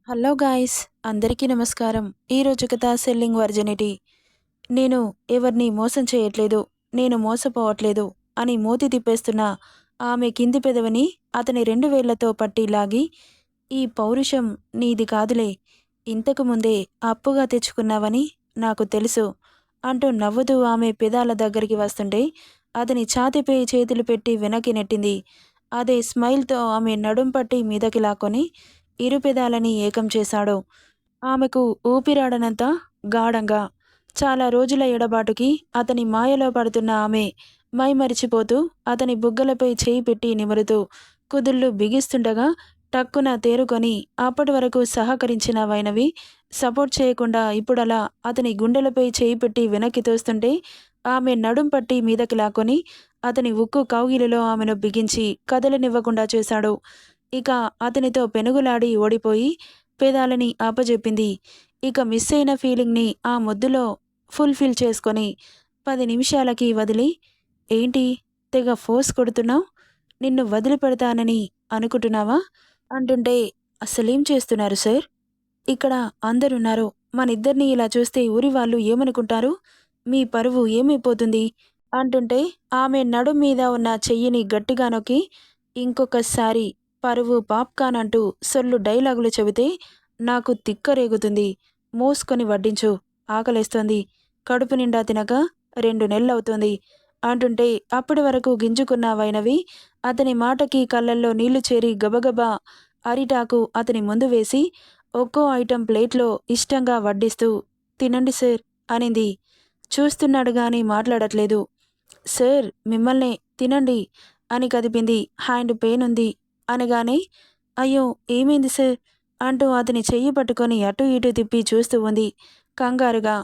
Hello guys, అందరికీ నమస్కారం. ఈరోజు కథ సెల్లింగ్ వర్జినిటీ. నేను ఎవరిని మోసం చేయట్లేదు, నేను మోసపోవట్లేదు అని మూతి తిప్పేస్తున్న ఆమె కింది పెదవిని అతని 2 వేళ్లతో పట్టి లాగి, ఈ పౌరుషం నీది కాదులే, ఇంతకు ముందే అప్పుగా తెచ్చుకున్నావని నాకు తెలుసు అంటూ నవ్వుతూ ఆమె పెదాల దగ్గరికి వస్తుంటే అతని ఛాతీపై చేతులు పెట్టి వెనక్కి నెట్టింది. అదే స్మైల్తో ఆమె నడుం పట్టి మీదకి లాక్కొని ఇరు పెదాలని ఏకం చేశాడు. ఆమెకు ఊపిరాడనంత గాఢంగా. చాలా రోజుల ఎడబాటుకి అతని మాయలో పడుతున్న ఆమె మైమరిచిపోతూ అతని బుగ్గలపై చేయి పెట్టి నిమురుతూ కుదుళ్ళు బిగిస్తుండగా టక్కున తేరుకొని అప్పటి వరకు సహకరించిన వైనవి సపోర్ట్ చేయకుండా ఇప్పుడలా అతని గుండెలపై చేయి పెట్టి వెనక్కి తోస్తుంటే ఆమె నడుం పట్టి మీదకి లాక్కొని అతని ఉక్కు కౌగిలిలో ఆమెను బిగించి కదలనివ్వకుండా చేశాడు. ఇక అతనితో పెనుగులాడి ఓడిపోయి పెదాలని ఆపజెప్పింది. ఇక మిస్ అయిన ఫీలింగ్ని ఆ ముద్దులో ఫుల్ఫిల్ చేసుకొని 10 నిమిషాలకి వదిలి, ఏంటి తెగ ఫోర్స్ కొడుతున్నావు, నిన్ను వదిలిపెడతానని అనుకుంటున్నావా అంటుంటే, అసలేం చేస్తున్నారు సార్, ఇక్కడ అందరున్నారు, మనిద్దరిని ఇలా చూస్తే ఊరి వాళ్ళు ఏమనుకుంటారు, మీ పరువు ఏమైపోతుంది అంటుంటే ఆమె నడుం మీద ఉన్న చెయ్యిని గట్టిగా నొక్కి, ఇంకొకసారి పరువు పాప్కాన్ అంటూ సొల్లు డైలాగులు చెబితే నాకు తిక్కరేగుతుంది, మూసుకొని వడ్డించు, ఆకలేస్తోంది, కడుపు నిండా తినక 2 నెలలవుతోంది అంటుంటే అప్పటి వరకు గింజుకున్న వైనవి అతని మాటకి కళ్ళల్లో నీళ్లు చేరి గబగబా అరిటాకు అతని ముందు వేసి ఒక్కో ఐటెం ప్లేట్లో ఇష్టంగా వడ్డిస్తూ, తినండి సార్ అనింది. చూస్తున్నాడు గాని మాట్లాడట్లేదు. సార్ మిమ్మల్నే, తినండి అని కదిపింది. హ్యాండ్ పెయిన్ ఉంది అనగానే, అయ్యో ఏమైంది సార్ అంటూ అతని చెయ్యి పట్టుకొని అటూ ఇటూ తిప్పి చూస్తూ ఉంది కంగారుగా.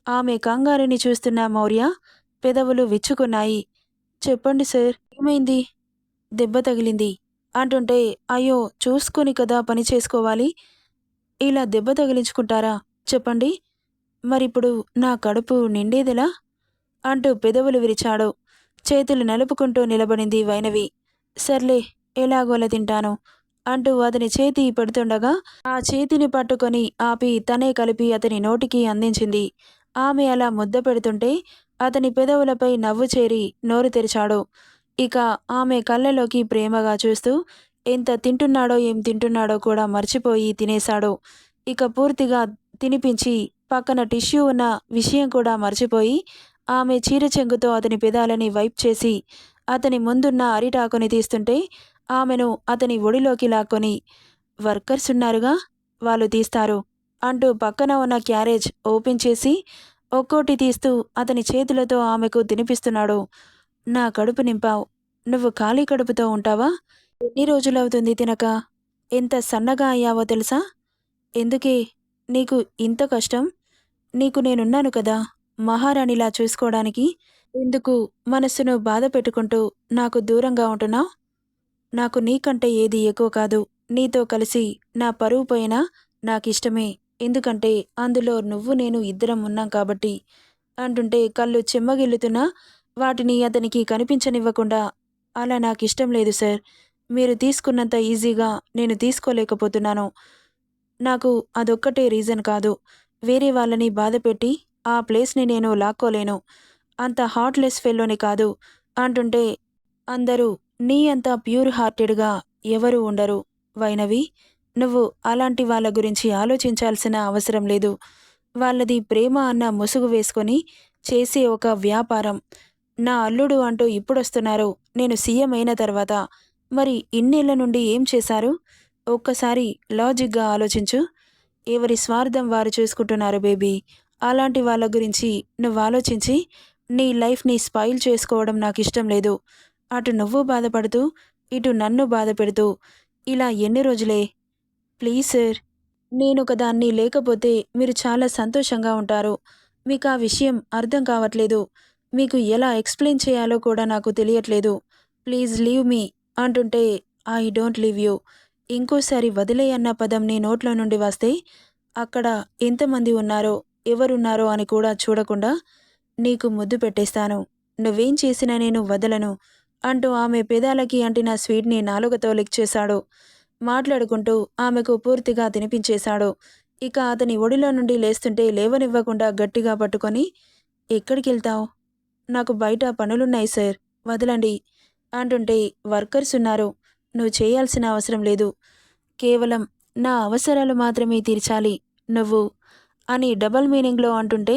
ఆమె కంగారుని చూస్తున్న మౌర్య పెదవులు విచ్చుకున్నాయి. చెప్పండి సార్, ఏమైంది, దెబ్బ తగిలింది అంటుంటే, అయ్యో చూసుకొని కదా పని చేసుకోవాలి, ఇలా దెబ్బ తగిలించుకుంటారా చెప్పండి, మరిప్పుడు నా కడుపు నిండేదెలా అంటూ పెదవులు విరిచాడు. చేతులు నలుపుకుంటూ నిలబడింది వైనవి. సర్లే, ఎలాగోలా తింటాను అంటూ అతని చేతి పెడుతుండగా ఆ చేతిని పట్టుకొని ఆపి తనే కలిపి అతని నోటికి అందించింది. ఆమె అలా ముద్ద పెడుతుంటే అతని పెదవులపై నవ్వు చేరి నోరు తెరిచాడు. ఇక ఆమె కళ్ళలోకి ప్రేమగా చూస్తూ ఎంత తింటున్నాడో ఏం తింటున్నాడో కూడా మర్చిపోయి తినేశాడు. ఇక పూర్తిగా తినిపించి పక్కన టిష్యూ ఉన్న విషయం కూడా మర్చిపోయి ఆమె చీర చెంగుతో అతని పెదాలని వైప్ చేసి అతని ముందున్న అరిటాకుని తీస్తుంటే ఆమెను అతని ఒడిలోకి లాక్కొని, వర్కర్స్ ఉన్నారుగా, వాళ్ళు తీస్తారు అంటూ పక్కన ఉన్న క్యారేజ్ ఓపెన్ చేసి ఒక్కోటి తీస్తూ అతని చేతులతో ఆమెకు తినిపిస్తున్నాడు. నా కడుపు నింపావు, నువ్వు ఖాళీ కడుపుతో ఉంటావా, ఎన్ని రోజులవుతుంది తినక, ఎంత సన్నగా అయ్యావో తెలుసా, ఎందుకే నీకు ఇంత కష్టం, నీకు నేనున్నాను కదా మహారాణిలా చూసుకోవడానికి, ఎందుకు మనస్సును బాధ పెట్టుకుంటూ నాకు దూరంగా ఉంటున్నావు, నాకు నీకంటే ఏది ఎక్కువ కాదు, నీతో కలిసి నా పరువు పోయినా నాకిష్టమే, ఎందుకంటే అందులో నువ్వు నేను ఇద్దరం ఉన్నాం కాబట్టి అంటుంటే కళ్ళు చెమ్మగిల్లుతున్నా వాటిని అతనికి కనిపించనివ్వకుండా, అలా నాకిష్టం లేదు సార్, మీరు తీసుకున్నంత ఈజీగా నేను తీసుకోలేకపోతున్నాను, నాకు అదొక్కటే రీజన్ కాదు, వేరే వాళ్ళని బాధపెట్టి ఆ ప్లేస్ని నేను లాక్కోలేను, అంత హార్ట్లెస్ ఫెల్లోని కాదు అంటుంటే, అందరూ నీ అంత ప్యూర్ హార్టెడ్గా ఎవరూ ఉండరు వైనవి, నువ్వు అలాంటి వాళ్ళ గురించి ఆలోచించాల్సిన అవసరం లేదు, వాళ్ళది ప్రేమ అన్న ముసుగు వేసుకొని చేసే ఒక వ్యాపారం, నా అల్లుడు అంటూ ఇప్పుడొస్తున్నారు, నేను సీఎం అయిన తర్వాత, మరి ఇన్నేళ్ల నుండి ఏం చేశారు, ఒక్కసారి లాజిక్గా ఆలోచించు, ఎవరి స్వార్థం వారు చూసుకుంటున్నారు బేబీ, అలాంటి వాళ్ళ గురించి నువ్వు ఆలోచించి నీ లైఫ్ని స్పాయిల్ చేసుకోవడం నాకు ఇష్టం లేదు, అటు నువ్వు బాధపడుతూ ఇటు నన్ను బాధ పెడుతూ ఇలా ఎన్ని రోజులే, ప్లీజ్ సార్, నేనొకదాన్ని లేకపోతే మీరు చాలా సంతోషంగా ఉంటారు, మీకు ఆ విషయం అర్థం కావట్లేదు, మీకు ఎలా ఎక్స్ప్లెయిన్ చేయాలో కూడా నాకు తెలియట్లేదు, ప్లీజ్ లీవ్ మీ అంటుంటే, ఐ డోంట్ లీవ్ యూ, ఇంకోసారి వదిలే అన్న పదం నీ నోట్లో నుండి వస్తే అక్కడ ఎంతమంది ఉన్నారో ఎవరున్నారో అని కూడా చూడకుండా నీకు ముద్దు పెట్టేస్తాను, నువ్వేం చేసినా నేను వదలను అంటూ ఆమె పెదాలకి అంటిన స్వీట్ని నాలుకతో లిక్ చేశాడు. మాట్లాడుకుంటూ ఆమెకు పూర్తిగా తినిపించేశాడు. ఇక అతని ఒడిలో నుండి లేస్తుంటే లేవనివ్వకుండా గట్టిగా పట్టుకొని, "ఎక్కడికెళ్తావు? నాకు బయట పనులున్నాయి సార్, వదలండి" అంటుంటే, "వర్కర్స్ ఉన్నారు. నువ్వు చేయాల్సిన అవసరం లేదు. కేవలం నా అవసరాలు మాత్రమే తీర్చాలి నువ్వు" అని డబుల్ మీనింగ్‌లో అంటుంటే,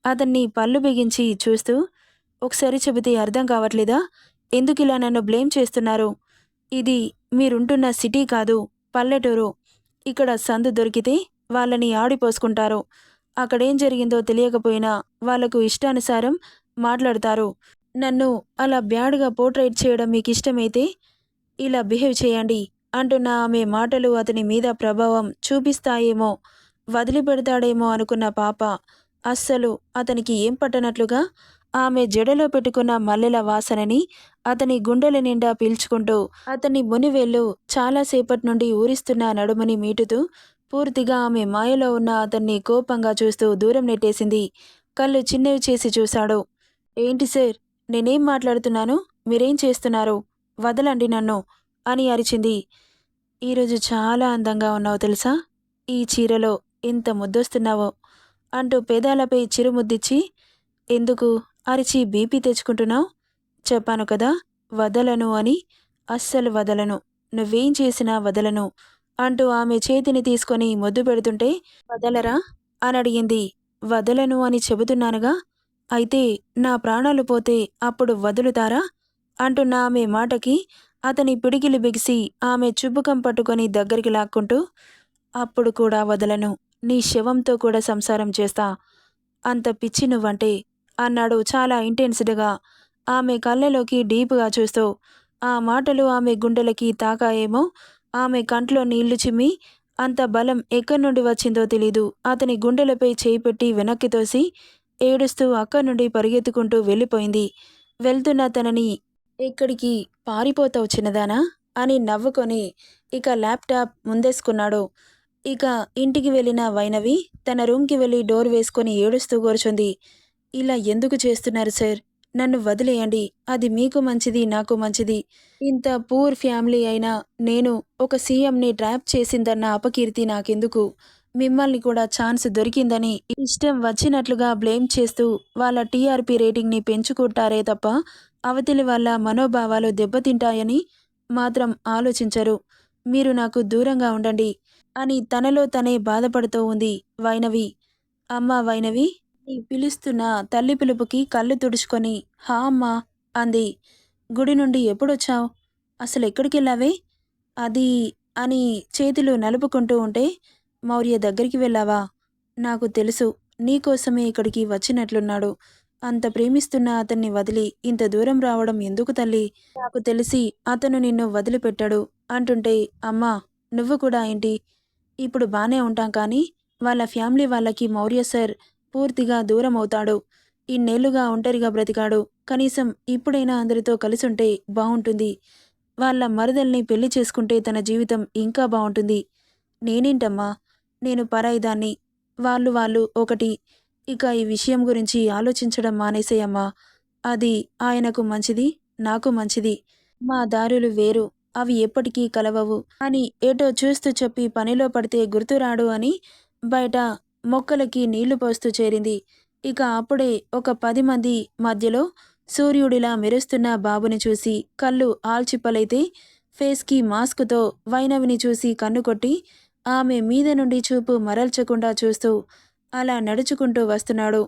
అతన్ని పళ్ళు బిగించి చూస్తూ, "ఒకసారి చెబితే అర్థం కావట్లేదా? ఎందుకిలా నన్ను బ్లేమ్ చేస్తున్నారు? ఇది మీరుంటున్న సిటీ కాదు, పల్లెటూరు. ఇక్కడ సందు దొరికితే వాళ్ళని ఆడిపోసుకుంటారు. అక్కడేం జరిగిందో తెలియకపోయినా వాళ్ళకు ఇష్టానుసారం మాట్లాడతారు. నన్ను అలా బ్యాడ్‌గా పోర్ట్రేట్ చేయడం మీకిష్టమైతే ఇలా బిహేవ్ చేయండి" అంటున్న ఆమె మాటలు అతని మీద ప్రభావం చూపిస్తాయేమో, వదిలిపెడతాడేమో అనుకున్న పాప అస్సలు అతనికి ఏం పట్టనట్లుగా ఆమె జడలో పెట్టుకున్న మల్లెల వాసనని అతని గుండెల నిండా పీల్చుకుంటూ అతని మునివేళ్లు చాలాసేపటి నుండి ఊరిస్తున్న నడుముని మీటుతూ పూర్తిగా ఆమె మాయలో ఉన్న అతన్ని కోపంగా చూస్తూ దూరం నెట్టేసింది. కళ్ళు చిన్నవి చేసి చూశాడు. "ఏంటి సార్, నేనేం మాట్లాడుతున్నాను, మీరేం చేస్తున్నారు? వదలండి నన్ను" అని అరిచింది. "ఈరోజు చాలా అందంగా ఉన్నావు తెలుసా? ఈ చీరలో ఎంత ముద్దొస్తున్నావో" అంటూ పెదాలపై చిరుముద్దిచ్చి, "ఎందుకు అరిచి బీపీ తెచ్చుకుంటున్నావు? చెప్పాను కదా, వదలను అని. అస్సలు వదలను. నువ్వేం చేసినా వదలను" అంటూ ఆమె చేతిని తీసుకొని ముద్దు పెడుతుంటే, "వదలరా" అని అడిగింది. "వదలను అని చెబుతున్నానుగా. అయితే నా ప్రాణాలు పోతే అప్పుడు వదులుతారా?" అంటున్న ఆమె మాటకి అతని పిడికిలి బిగిసి ఆమె చుబుకం పట్టుకొని దగ్గరికి లాక్కుంటూ, "అప్పుడు కూడా వదలను. నీ శవంతో కూడా సంసారం చేస్తా. అంత పిచ్చి నువ్వంటే" అన్నాడు చాలా ఇంటెన్స్డ్‌గా, ఆమె కళ్ళలోకి డీప్‌గా చూస్తూ. ఆ మాటలు ఆమె గుండెలకి తాకాయేమో. ఆమె కంట్లో నీళ్లు చిమ్మి అంత బలం ఎక్కడి నుండి వచ్చిందో తెలీదు. అతని గుండెలపై చేయి పెట్టి వెనక్కి తోసి ఏడుస్తూ అక్కడి నుండి పరిగెత్తుకుంటూ వెళ్ళిపోయింది. వెళ్తున్న తనని, "ఎక్కడికి పారిపోతావు చిన్నదానా" అని నవ్వుకొని ఇక ల్యాప్‌టాప్ ముందేసుకున్నాడు. ఇక ఇంటికి వెళ్ళిన వైనవి తన రూమ్‌కి వెళ్ళి డోర్ వేసుకొని ఏడుస్తూ కూర్చుంది. "ఇలా ఎందుకు చేస్తున్నారు సార్? నన్ను వదిలేయండి. అది మీకు మంచిది, నాకు మంచిది. ఇంత పూర్ ఫ్యామిలీ అయినా నేను ఒక సీఎంని ట్రాప్ చేసిందన్న అపకీర్తి నాకెందుకు? మిమ్మల్ని కూడా ఛాన్స్ దొరికిందని ఇష్టం వచ్చినట్లుగా బ్లేమ్ చేస్తూ వాళ్ళ టీఆర్పీ రేటింగ్‌ని పెంచుకుంటారే తప్ప అవతలి వాళ్ళ మనోభావాలు దెబ్బతింటాయని మాత్రం ఆలోచించరు. మీరు నాకు దూరంగా ఉండండి" అని తనలో తనే బాధపడుతూ ఉంది వైనవి. "అమ్మా వైనవి" అని పిలుస్తున్న తల్లి పిలుపుకి కళ్ళు తుడుచుకొని, "హా అమ్మా" అంది. "గుడి నుండి ఎప్పుడొచ్చావు? అసలెక్కడికెళ్ళావే?" "అది" అని చేతులు నలుపుకుంటూ ఉంటే, "మౌర్య దగ్గరికి వెళ్ళావా? నాకు తెలుసు, నీకోసమే ఇక్కడికి వచ్చినట్లున్నాడు. అంత ప్రేమిస్తున్న అతన్ని వదిలి ఇంత దూరం రావడం ఎందుకు తల్లీ? నాకు తెలిసి అతను నిన్ను వదిలిపెట్టడు" అంటుంటే, "అమ్మా నువ్వు కూడా ఏంటి? ఇప్పుడు బానే ఉంటాం కానీ వాళ్ళ ఫ్యామిలీ వాళ్ళకి మౌర్య సార్ పూర్తిగా దూరమవుతాడు. ఇన్నేళ్లుగా ఒంటరిగా బ్రతికాడు. కనీసం ఇప్పుడైనా అందరితో కలిసుంటే బావుంటుంది. వాళ్ళ మరదల్ని పెళ్లి చేసుకుంటే తన జీవితం ఇంకా బావుంటుంది. నేనేంటమ్మా, నేను పరాయిదాన్ని. వాళ్ళు ఒకటి. ఇక ఈ విషయం గురించి ఆలోచించడం మానేసేయమ్మా. అది ఆయనకు మంచిది, నాకు మంచిది. మా దారులు వేరు. అవి ఎప్పటికీ కలవవు" అని ఏటో చూస్తూ చెప్పి పనిలో పడితే గుర్తురాడు అని బయట మొక్కలకి నీళ్లు పోస్తూ చేరింది. ఇక అప్పుడే ఒక 10 మంది మధ్యలో సూర్యుడిలా మెరుస్తున్న బాబుని చూసి కళ్ళు ఆల్చిప్పలైతే ఫేస్‌కి మాస్కుతో వైనవిని చూసి కన్ను కొట్టి ఆమె మీద నుండి చూపు మరల్చకుండా చూస్తూ అలా నడుచుకుంటూ వస్తున్నాడు.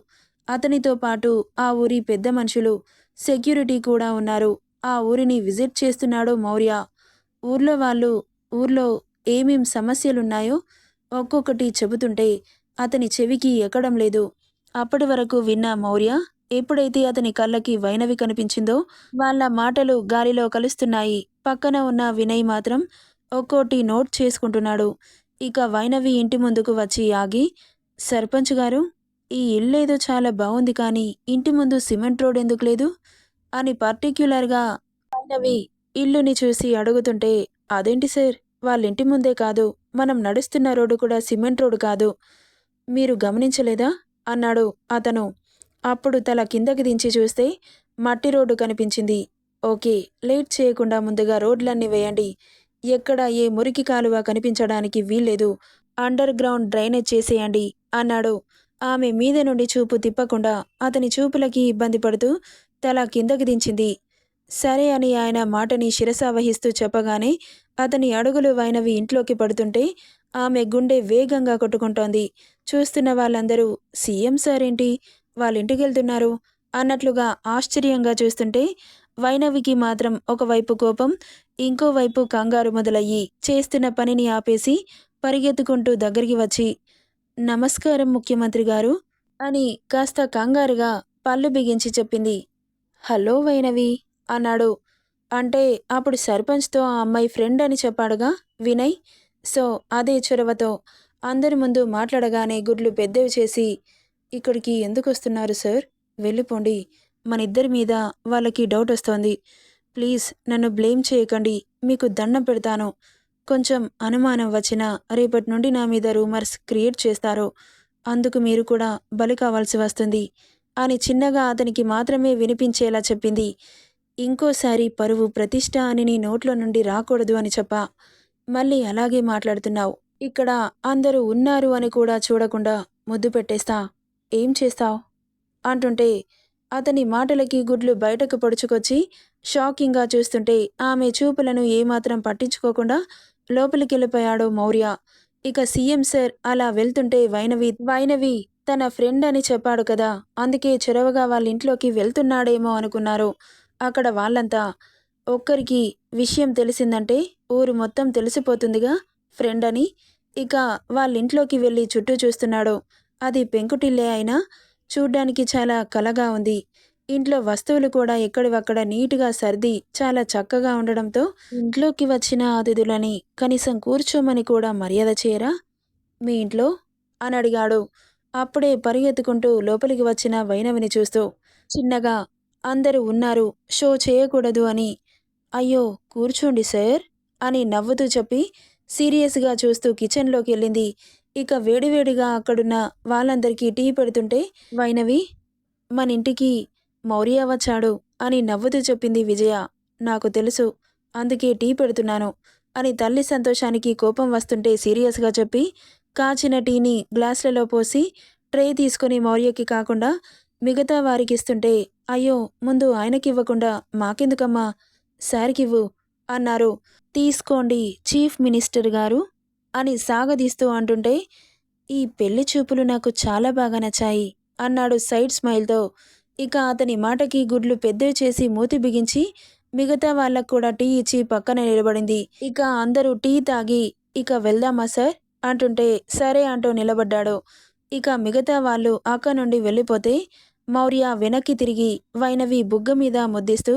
అతనితో పాటు ఆ ఊరి పెద్ద మనుషులు, సెక్యూరిటీ కూడా ఉన్నారు. ఆ ఊరిని విజిట్ చేస్తున్నాడు మౌర్య. ఊర్లో వాళ్ళు ఊర్లో ఏమేం సమస్యలున్నాయో ఒక్కొక్కటి చెబుతుంటే అతని చెవికి ఎక్కడం లేదు. అప్పటి వరకు విన్న మౌర్య ఎప్పుడైతే అతని కళ్ళకి వైనవి కనిపించిందో వాళ్ళ మాటలు గాలిలో కలుస్తున్నాయి. పక్కన ఉన్న వినయ్ మాత్రం ఒక్కోటి నోట్ చేసుకుంటున్నాడు. ఇక వైనవి ఇంటి ముందుకు వచ్చి ఆగి, "సర్పంచ్ గారు, ఈ ఇల్లేదో చాలా బావుంది కానీ ఇంటి ముందు సిమెంట్ రోడ్ ఎందుకు లేదు?" అని పర్టిక్యులర్‌గా వైనవి ఇల్లుని చూసి అడుగుతుంటే, "అదేంటి సార్, వాళ్ళింటి ముందే కాదు, మనం నడుస్తున్న రోడ్డు కూడా సిమెంట్ రోడ్డు కాదు. మీరు గమనించలేదా?" అన్నాడు అతను. అప్పుడు తల కిందకి దించి చూస్తే మట్టి రోడ్డు కనిపించింది. "ఓకే, లేట్ చేయకుండా ముందుగా రోడ్లన్నీ వేయండి. ఎక్కడ ఏ మురికి కాలువ కనిపించడానికి వీల్లేదు. అండర్ గ్రౌండ్ డ్రైనేజ్ చేసేయండి అన్నాడు. ఆమె మీద నుండి చూపు తిప్పకుండా అతని చూపులకి ఇబ్బంది పడుతూ తల కిందకి దించింది. సరే అని ఆయన మాటని శిరసావహిస్తూ చెప్పగానే అతని అడుగులు వైనవి ఇంట్లోకి పడుతుంటే ఆమె గుండె వేగంగా కొట్టుకుంటోంది. చూస్తున్న వాళ్ళందరూ సీఎం సార్ ఏంటి వాళ్ళింటికెళ్తున్నారు అన్నట్లుగా ఆశ్చర్యంగా చూస్తుంటే వైనవికి మాత్రం ఒకవైపు కోపం, ఇంకోవైపు కంగారు మొదలయ్యి చేస్తున్న పనిని ఆపేసి పరిగెత్తుకుంటూ దగ్గరికి వచ్చి, నమస్కారం ముఖ్యమంత్రి గారు అని కాస్త కంగారుగా పళ్ళు బిగించి చెప్పింది. హలో వైనవి అన్నాడు. అంటే అప్పుడు సర్పంచ్తో ఆ అమ్మాయి ఫ్రెండ్ అని చెప్పాడుగా వినయ్. సో అదే చొరవతో అందరి ముందు మాట్లాడగానే గుడ్లు పెద్దవి చేసి, ఇక్కడికి ఎందుకు వస్తున్నారు సార్? వెళ్ళిపోండి. మనిద్దరి మీద వాళ్ళకి డౌట్ వస్తోంది. ప్లీజ్ నన్ను బ్లేమ్ చేయకండి. మీకు దండం పెడతాను. కొంచెం అనుమానం వచ్చినా రేపటి నుండి నా మీద రూమర్స్ క్రియేట్ చేస్తారు. అందుకు మీరు కూడా బలి కావాల్సి వస్తుంది అని చిన్నగా అతనికి మాత్రమే వినిపించేలా చెప్పింది. ఇంకోసారి పరువు ప్రతిష్ట అని నీ నోట్లో నుండి రాకూడదు అని చెప్పా. మళ్ళీ అలాగే మాట్లాడుతున్నావు. ఇక్కడ అందరూ ఉన్నారు అని కూడా చూడకుండా ముద్దు పెట్టేస్తా. ఏం చేస్తావ్ అంటుంటే అతని మాటలకి గుడ్లు బయటకు పొడుచుకొచ్చి షాకింగ్గా చూస్తుంటే ఆమె చూపులను ఏమాత్రం పట్టించుకోకుండా లోపలికెళ్ళిపోయాడు మౌర్య. ఇక సీఎం సార్ అలా వెళ్తుంటే వైనవి తన ఫ్రెండ్ అని చెప్పాడు కదా, అందుకే చొరవగా వాళ్ళ ఇంట్లోకి వెళ్తున్నాడేమో అనుకున్నారు. అక్కడ వాళ్ళంతా ఒక్కరికి విషయం తెలిసిందంటే ఊరు మొత్తం తెలిసిపోతుందిగా ఫ్రెండ్ అని. ఇక వాళ్ళింట్లోకి వెళ్ళి చుట్టూ చూస్తున్నాడు. అది పెంకుటిల్లే అయినా చూడ్డానికి చాలా కలగా ఉంది. ఇంట్లో వస్తువులు కూడా ఎక్కడివక్కడ నీటుగా సర్ది చాలా చక్కగా ఉండడంతో ఇంట్లోకి వచ్చిన అతిథులని కనీసం కూర్చోమని కూడా మర్యాద చేయరా మీ ఇంట్లో అని అడిగాడు. అప్పుడే పరిగెత్తుకుంటూ లోపలికి వచ్చిన వైనవిని చూస్తూ చిన్నగా, అందరూ ఉన్నారు షో చేయకూడదు అని. అయ్యో కూర్చోండి సార్ అని నవ్వుతూ చెప్పి సీరియస్గా చూస్తూ కిచెన్లోకి వెళ్ళింది. ఇక వేడివేడిగా అక్కడున్న వాళ్ళందరికీ టీ పెడుతుంటే వైనవి, మన ఇంటికి మౌర్య వచ్చాడు అని నవ్వుతూ చెప్పింది విజయ. నాకు తెలుసు, అందుకే టీ పెడుతున్నాను అని తల్లి సంతోషానికి కోపం వస్తుంటే సీరియస్గా చెప్పి కాచిన టీని గ్లాసులలో పోసి ట్రే తీసుకుని మౌర్యకి కాకుండా మిగతా వారికిస్తుంటే, అయ్యో ముందు ఆయనకివ్వకుండా మాకెందుకమ్మా, సార్కివ్వు అన్నారు. తీసుకోండి చీఫ్ మినిస్టర్ గారు అని సాగదీస్తూ అంటుంటే, ఈ పెళ్లి చూపులు నాకు చాలా బాగా నచ్చాయి అన్నాడు సైడ్ స్మైల్తో. ఇక అతని మాటకి గుడ్లు పెద్దవి చేసి మూతి బిగించి మిగతా వాళ్ళకు కూడా టీ ఇచ్చి పక్కన నిలబడింది. ఇక అందరూ టీ తాగి ఇక వెళ్దామా సార్ అంటుంటే సరే అంటూ నిలబడ్డాడు. ఇక మిగతా వాళ్ళు అక్క నుండి వెళ్ళిపోతే మౌర్య వెనక్కి తిరిగి వైనవి బుగ్గ మీద ముద్దిస్తూ,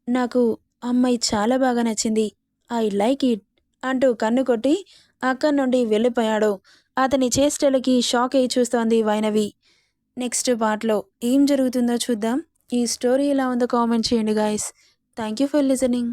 నాకు అమ్మాయి చాలా బాగా నచ్చింది, ఐ లైక్ ఇట్ అంటూ కన్ను కొట్టి అక్కడి నుండి వెళ్ళిపోయాడు. అతని చేష్టలకి షాక్ అయి చూస్తోంది వైనవి. నెక్స్ట్ పార్ట్లో ఏం జరుగుతుందో చూద్దాం. ఈ స్టోరీ ఎలా ఉందో కామెంట్ చేయండి guys. Thank you for listening.